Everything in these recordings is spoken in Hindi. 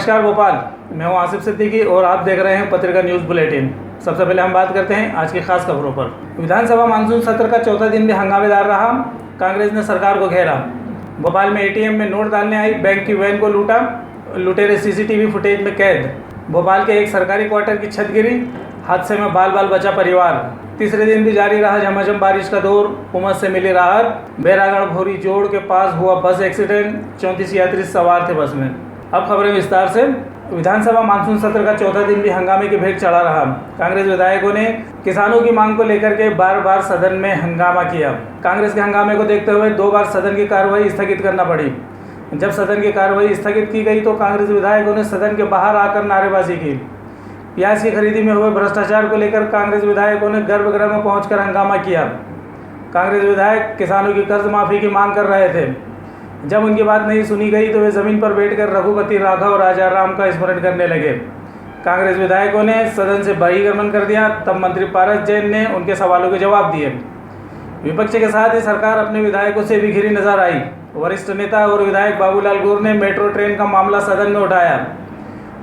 नमस्कार भोपाल, मैं हूं आसिफ सिद्दीकी और आप देख रहे हैं पत्रिका न्यूज़ बुलेटिन। सबसे पहले हम बात करते हैं आज की खास खबरों पर। विधानसभा मानसून सत्र का चौथा दिन भी हंगामेदार रहा। कांग्रेस ने सरकार को घेरा। भोपाल में एटीएम में नोट डालने आई बैंक की वैन को लूटा, लुटेरे सीसीटीवी फुटेज में कैद। भोपाल के एक सरकारी क्वार्टर की छत गिरी, हादसे में बाल बाल बचा परिवार। तीसरे दिन भी जारी रहा झमाझम बारिश का दौर, उमस से मिली राहत। बैरागढ़ भौरी जोड़ के पास हुआ बस एक्सीडेंट, 34 यात्री सवार थे बस में। अब खबरें विस्तार से। विधानसभा मानसून सत्र का चौथा दिन भी हंगामे की भेंट चढ़ा रहा। कांग्रेस विधायकों ने किसानों की मांग को लेकर के बार बार सदन में हंगामा किया। कांग्रेस के हंगामे को देखते हुए 2 बार सदन की कार्रवाई स्थगित करना पड़ी। जब सदन की कार्रवाई स्थगित की गई तो कांग्रेस विधायकों ने सदन के बाहर आकर नारेबाजी की। प्याज की खरीदी में हुए भ्रष्टाचार को लेकर कांग्रेस विधायकों ने गर्भगृह में पहुंचकर हंगामा किया। कांग्रेस विधायक किसानों की कर्ज माफी की मांग कर रहे थे। जब उनकी बात नहीं सुनी गई तो वे जमीन पर बैठकर रघुपति राघव राजाराम का स्मरण करने लगे। कांग्रेस विधायकों ने सदन से बहिर्गमन कर दिया। तब मंत्री पारस जैन ने उनके सवालों के जवाब दिए। विपक्ष के साथ ही सरकार अपने विधायकों से भी घिरी नजर आई। वरिष्ठ नेता और विधायक बाबूलाल गौर ने मेट्रो ट्रेन का मामला सदन में उठाया।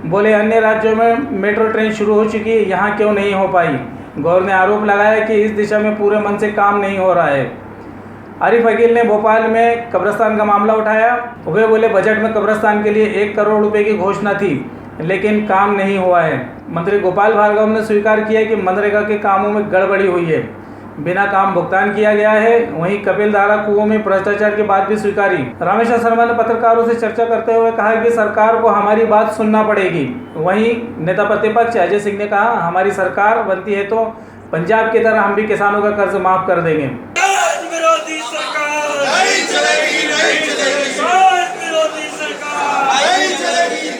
बोले, अन्य राज्यों में मेट्रो ट्रेन शुरू हो चुकी है, यहाँ क्यों नहीं हो पाई। गौर ने आरोप लगाया कि इस दिशा में पूरे मन से काम नहीं हो रहा है। आरिफ अकील ने भोपाल में कब्रिस्तान का मामला उठाया। वे बोले, बजट में कब्रिस्तान के लिए 1 करोड़ रुपए की घोषणा थी, लेकिन काम नहीं हुआ है। मंत्री गोपाल भार्गव ने स्वीकार किया कि मनरेगा के कामों में गड़बड़ी हुई है, बिना काम भुगतान किया गया है। वहीं कपिल धारा कुओं में भ्रष्टाचार की बात भी स्वीकारी। रामेश्वर शर्मा ने पत्रकारों से चर्चा करते हुए कहा कि सरकार को हमारी बात सुनना पड़ेगी। वहीं नेता प्रतिपक्ष अजय सिंह ने कहा, हमारी सरकार बनती है तो पंजाब की तरह हम भी किसानों का कर्ज माफ कर देंगे। विरोधी सरकार नहीं चलेगी, नहीं चलेगी। विरोधी सरकार नहीं चलेगी।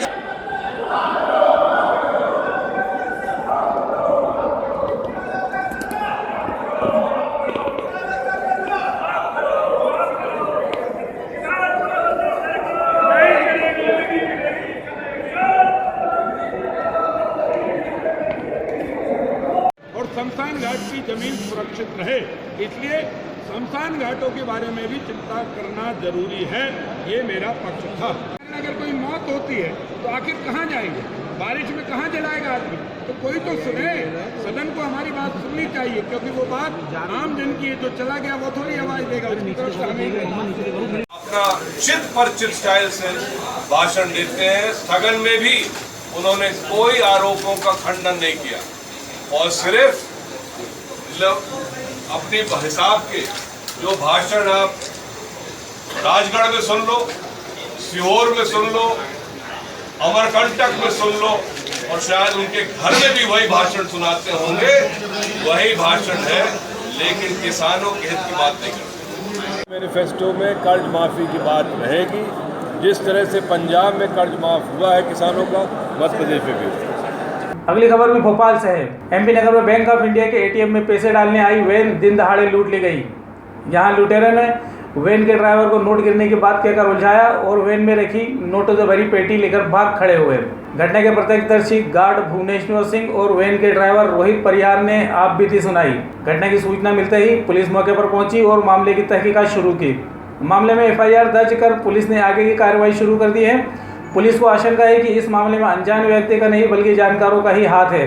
और शमशान घाट की जमीन सुरक्षित रहे, इसलिए शमशान घाटों के बारे में भी चिंता करना जरूरी है। ये मेरा पक्ष था। अगर कोई मौत होती है तो आखिर कहाँ जाएंगे, बारिश में कहाँ जलाएगा आदमी। तो कोई तो सुने, सदन को हमारी बात सुननी चाहिए, क्योंकि वो बात आम जन की है। जो चला गया वो थोड़ी आवाज देगा, उसकी तरफ से हमें अपना चित परिचित स्टाइल से भाषण देते हैं। स्थगन में भी उन्होंने कोई आरोपों का खंडन नहीं किया और सिर्फ अपने हिसाब के जो भाषण आप राजगढ़ में सुन लो, सीहोर में सुन लो, अमरकंटक में सुन लो, और शायद उनके घर में भी वही भाषण सुनाते होंगे, वही भाषण है, लेकिन किसानों के हित की बात नहीं करते। मैनिफेस्टो में कर्ज माफी की बात रहेगी। जिस तरह से पंजाब में कर्ज माफ हुआ है किसानों का, मध्य प्रदेश में भी। अगली खबर भी भोपाल से है। एमपी नगर में बैंक ऑफ इंडिया के एटीएम में पैसे डालने आई वैन दिन दहाड़े लूट ली गई। यहां लुटेरे ने वैन के ड्राइवर को नोट गिरने की बात कहकर उलझाया और वैन में रखी नोटों से भरी पेटी लेकर भाग खड़े हुए। घटना के प्रत्यक्षदर्शी गार्ड भुवनेश्वर सिंह और वैन के ड्राइवर रोहित परिहार ने आप बीती सुनाई। घटना की सूचना मिलते ही पुलिस मौके पर पहुंची और मामले की तहकीकात शुरू की। मामले में एफआईआर दर्ज कर पुलिस ने आगे की कार्रवाई शुरू कर दी है। पुलिस को आशंका है कि इस मामले में अनजान व्यक्ति का नहीं बल्कि जानकारों का ही हाथ है।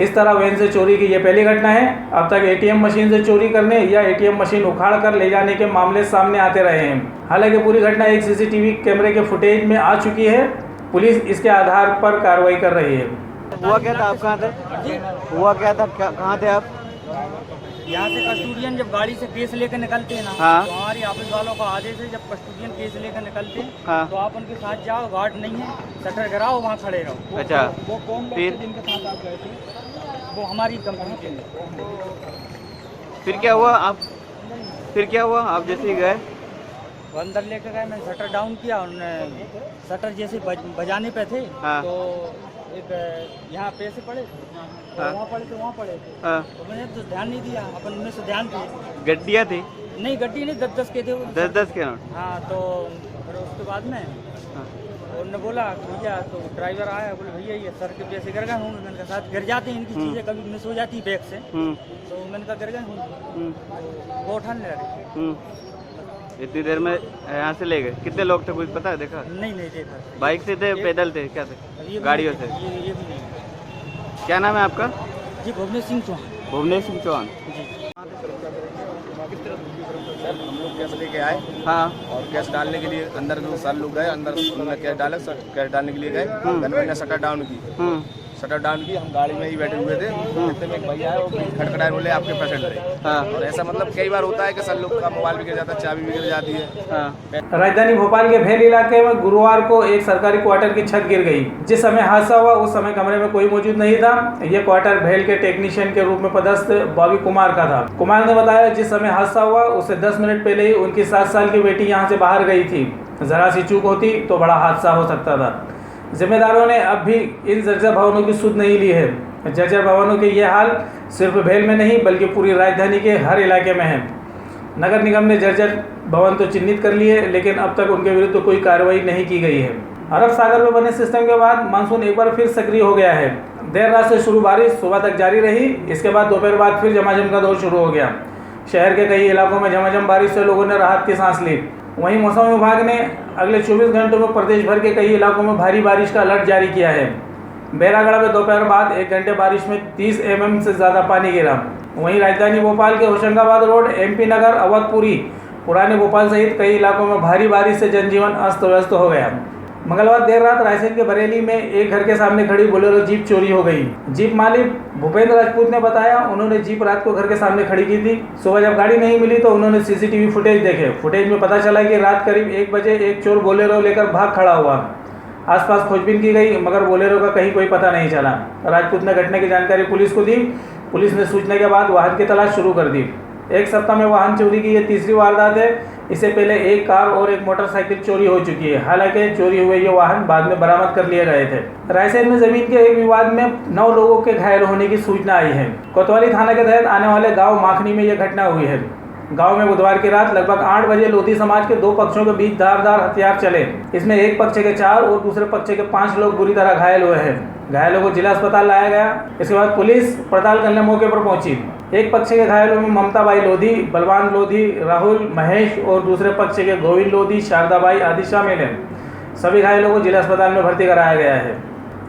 इस तरह वैन से चोरी की यह पहली घटना है। अब तक एटीएम मशीन से चोरी करने या एटीएम मशीन उखाड़ कर ले जाने के मामले सामने आते रहे हैं। हालांकि पूरी घटना एक सीसीटीवी कैमरे के फुटेज में आ चुकी है। पुलिस इसके आधार पर कार्रवाई कर रही है। हुआ क्या था, आप कहाँ थे? हुआ क्या था, कहाँ थे आप? यहाँ से कस्टोडियन जब गाड़ी से केस लेकर निकलते हैं ना, हाँ। तो हमारी ऑफिस वालों का आदेश है, जब कस्टोडियन केस लेकर निकलते हैं, हाँ। तो आप उनके साथ जाओ, गार्ड नहीं है, शटर गिराओ, वहाँ खड़े रहो। अच्छा। वो कौन लोग थे जिनके साथ आप गए थे? वो हमारी कंपनी के लिए। फिर क्या हुआ आप जैसे ही गए? वो अंदर लेकर गए, मैंने शटर डाउन किया, उन्होंने शटर जैसे बजाने पे थे, हाँ। तो एक यहाँ पैसे पड़े, हाँ। वहाँ पड़े थे, वहाँ पड़े थे, हाँ। तो मैंने तो ध्यान नहीं दिया, अपन उनमें से ध्यान थे। गड्डियाँ थी? नहीं, गड्डी नहीं, 10-10 के थे वो। 10-10 के नोट? हाँ, तो फिर उसके बाद में उन्होंने बोला भैया, तो ड्राइवर आया, बोले भैया ये सर के पैसे गिर गए होंगे। मैंने कहा साथ गिर जाते हैं, इनकी चीज़ें कभी मिस हो जाती है बैग से, तो मैंने कहा गिर गए होंगे, वो उठाने लगे। इतनी देर में यहाँ से ले गए? कितने लोग थे कुछ पता है, देखा? नहीं देखा। बाइक से थे, पैदल थे, क्या थे? ये भी गाड़ियों नहीं- से? ये भी नहीं। क्या नाम है आपका? जी भुवनेश सिंह चौहान। भुवनेश सिंह चौहान। जी हम लोग कैश लेके आए हाँ और कैश डालने के लिए अंदर जो सर लोग गए, अंदर उन्होंने कैश डाले, कैश डालने के लिए गए। गनमैन ने शटर डाउन की, शटर डाउन की। हम गाड़ी में ही बैठे हुए थे, इतने में एक भैया है, वो खटखटाए, बोले आपके पेशेंट रहे। हाँ और ऐसा मतलब कई बार होता है कि सर लोग का मोबाइल भी गिर जाता है, चाबी भी गिर जाती है। हाँ। राजधानी भोपाल के भेल इलाके में गुरुवार को एक सरकारी क्वार्टर की छत गिर गई। जिस समय हादसा हुआ उस समय कमरे में कोई मौजूद नहीं था। यह क्वार्टर भेल के टेक्नीशियन के रूप में पदस्थ बॉबी कुमार का था। कुमार ने बताया जिस समय हादसा हुआ उससे 10 मिनट पहले ही उनकी 7 साल की बेटी यहाँ से बाहर गई थी। जरा सी चूक होती तो बड़ा हादसा हो सकता था। जिम्मेदारों ने अब भी इन जर्जर भवनों की सुध नहीं ली है। जर्जर भवनों के ये हाल सिर्फ भेल में नहीं बल्कि पूरी राजधानी के हर इलाके में है। नगर निगम ने जर्जर भवन तो चिन्हित कर लिए, लेकिन अब तक उनके विरुद्ध तो कोई कार्रवाई नहीं की गई है। अरब सागर में बने सिस्टम के बाद मानसून एक बार फिर सक्रिय हो गया है। देर रात से शुरू बारिश सुबह तक जारी रही। इसके बाद दोपहर बाद फिर झमाझम का दौर शुरू हो गया। शहर के कई इलाकों में झमाझम बारिश से लोगों ने राहत की सांस ली। वहीं मौसम विभाग ने अगले 24 घंटों में प्रदेश भर के कई इलाकों में भारी बारिश का अलर्ट जारी किया है। बैरागढ़ में दोपहर बाद 1 घंटे बारिश में 30 mm से ज़्यादा पानी गिरा। वहीं राजधानी भोपाल के होशंगाबाद रोड, MP नगर, अवधपुरी, पुराने भोपाल सहित कई इलाकों में भारी बारिश से जनजीवन अस्त व्यस्त हो गया। मंगलवार देर रात रायसेन के बरेली में एक घर के सामने खड़ी बोलेरो जीप चोरी हो गई। जीप मालिक भूपेंद्र राजपूत ने बताया उन्होंने जीप रात को घर के सामने खड़ी की थी। सुबह जब गाड़ी नहीं मिली तो उन्होंने CCTV फुटेज देखे। फुटेज में पता चला कि रात करीब 1 बजे एक चोर बोलेरो लेकर भाग खड़ा हुआ। आसपास खोजबीन की गई मगर बोलेरो का कहीं कोई पता नहीं चला। राजपूत ने घटना की जानकारी पुलिस को दी। पुलिस ने सूचना के बाद वाहन की तलाश शुरू कर दी। एक सप्ताह में वाहन चोरी की ये तीसरी वारदात है। इससे पहले एक कार और एक मोटरसाइकिल चोरी हो चुकी है। हालांकि चोरी हुए ये वाहन बाद में बरामद कर लिए गए थे। रायसेन में जमीन के एक विवाद में 9 लोगों के घायल होने की सूचना आई है। कोतवाली थाना के तहत आने वाले गांव माखनी में यह घटना हुई है। गांव में बुधवार की रात लगभग 8 बजे लोधी समाज के 2 पक्षों के बीच धारदार हथियार चले। इसमें एक पक्ष के 4 और दूसरे पक्ष के 5 लोग बुरी तरह घायल हुए हैं। घायलों को जिला अस्पताल लाया गया। इसके बाद पुलिस पड़ताल करने मौके पर पहुंची। एक पक्ष के घायलों में ममताबाई लोधी, बलवान लोधी, राहुल, महेश और दूसरे पक्ष के गोविंद लोधी, शारदाबाई आदि शामिल हैं। सभी घायलों को जिला अस्पताल में भर्ती कराया गया है।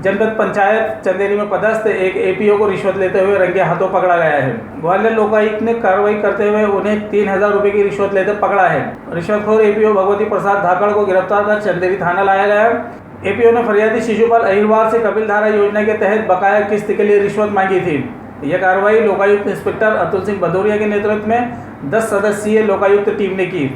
जनपद पंचायत चंदेरी में पदस्थ एक APO को रिश्वत लेते हुए रंगे हाथों पकड़ा गया है। ग्वालियर लोकायुक्त ने कार्रवाई करते हुए उन्हें 3000 रुपये की रिश्वत लेते पकड़ा है। रिश्वतखोर APO भगवती प्रसाद धाकड़ को गिरफ्तार कर चंदेरी थाना लाया गया। APO ने फरियादी शिशुपाल अहिरवार से कपिल धारा योजना के तहत बकाया किस्त के लिए रिश्वत मांगी थी। यह कार्रवाई लोकायुक्त इंस्पेक्टर अतुल सिंह भदौरिया के नेतृत्व में 10 सदस्यीय लोकायुक्त टीम ने की।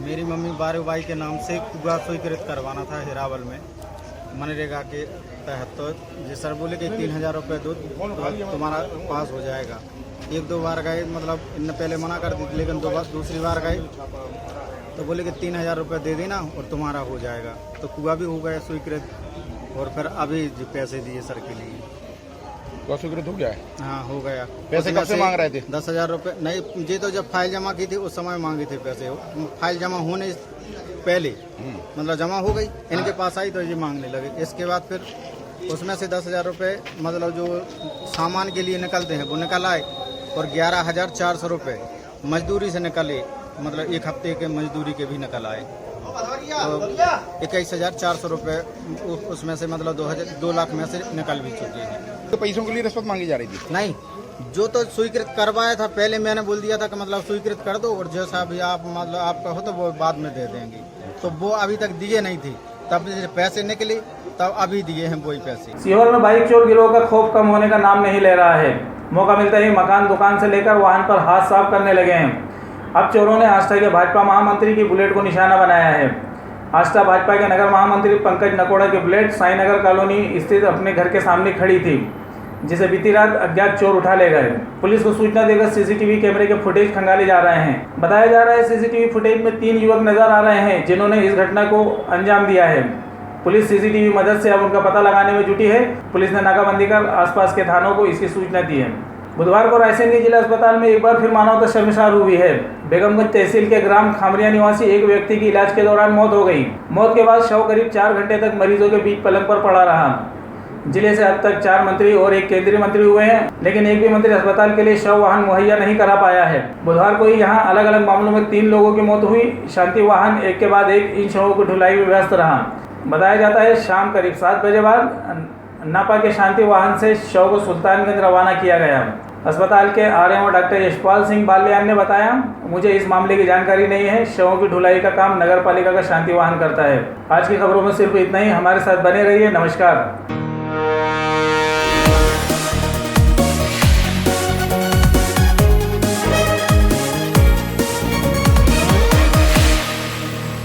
मेरी मम्मी बारूबाई के नाम से कुआ स्वीकृत करवाना था हिरावल में मनरेगा के तहत। तो जी सर बोले कि 3000 रुपये दो तो तुम्हारा पास हो जाएगा। 1-2 बार गए, मतलब इनने पहले मना कर दी, लेकिन दूसरी बार गए तो बोले कि 3000 रुपये दे देना और तुम्हारा हो जाएगा। तो कुआ भी हो गया स्वीकृत और फिर अभी जी पैसे दिए सर के लिए। कुआ स्वीकृत हो गया है? हाँ हो गया। पैसे कब से मांग रहे थे? 10,000 रुपये नहीं जी, तो जब फाइल जमा की थी उस समय मांगे थे पैसे। फाइल जमा होने पहले मतलब जमा हो गई, इनके पास आई तो ये मांगने लगे। इसके बाद फिर उसमें से 10,000 रुपये मतलब जो सामान के लिए निकलते हैं वो निकल आए और 11,400 रुपये मजदूरी से निकले, मतलब 1 हफ्ते के मजदूरी के भी निकल आए। तो 21,400 रुपये उसमें से मतलब 2 लाख में से निकल भी चुके हैं। तो पैसों के लिए रिश्वत मांगी जा रही थी? नहीं, जो तो स्वीकृत करवाया था पहले मैंने बोल दिया था कि मतलब स्वीकृत कर दो और जैसा भी आप मतलब आपका हो तो वो बाद में दे देंगे। तो वो अभी तक दिए नहीं थे, तब पैसे निकले तब अभी दिए हैं वही पैसे। सीहोर में बाइक चोर गिरोह का खौफ कम होने का नाम नहीं ले रहा है। मौका मिलता ही मकान दुकान से लेकर वाहन पर हाथ साफ करने लगे हैं। अब चोरों ने आष्टा के भाजपा महामंत्री की बुलेट को निशाना बनाया है। आष्टा भाजपा के नगर महामंत्री पंकज नकोड़ा की बुलेट साईनगर कॉलोनी स्थित अपने घर के सामने खड़ी थी, जिसे बीती रात अज्ञात चोर उठा ले गए। पुलिस को सूचना देकर CCTV कैमरे के फुटेज खंगाले जा रहे हैं। बताया जा रहा है CCTV फुटेज में 3 युवक नजर आ रहे हैं जिन्होंने इस घटना को अंजाम दिया है। पुलिस CCTV मदद से अब उनका पता लगाने में जुटी है। पुलिस ने नाकाबंदी कर आसपास के थानों को इसकी सूचना दी है। बुधवार को रायसेन के जिला अस्पताल में एक बार फिर मानवता शर्मसार हुई है। बेगमगंज तहसील के ग्राम खामरिया निवासी एक व्यक्ति की इलाज के दौरान मौत हो गई। मौत के बाद शव करीब 4 घंटे तक मरीजों के बीच पलंग पर पड़ा रहा। जिले से अब तक 4 मंत्री और 1 केंद्रीय मंत्री हुए हैं, लेकिन एक भी मंत्री अस्पताल के लिए शव वाहन मुहैया नहीं करा पाया है। बुधवार को ही यहाँ अलग अलग मामलों में 3 लोगों की मौत हुई। शांति वाहन एक के बाद एक इन शवों की ढुलाई में व्यस्त रहा। बताया जाता है शाम करीब 7 बजे बाद नापा के शांति वाहन से शव को सुल्तानगंज रवाना किया गया। अस्पताल के आरएमओ डॉक्टर यशपाल सिंह बाल्यान ने बताया, मुझे इस मामले की जानकारी नहीं है। शवों की ढुलाई का काम नगर पालिका का शांति वाहन करता है। आज की खबरों में सिर्फ इतना ही। हमारे साथ बने रहिए। नमस्कार।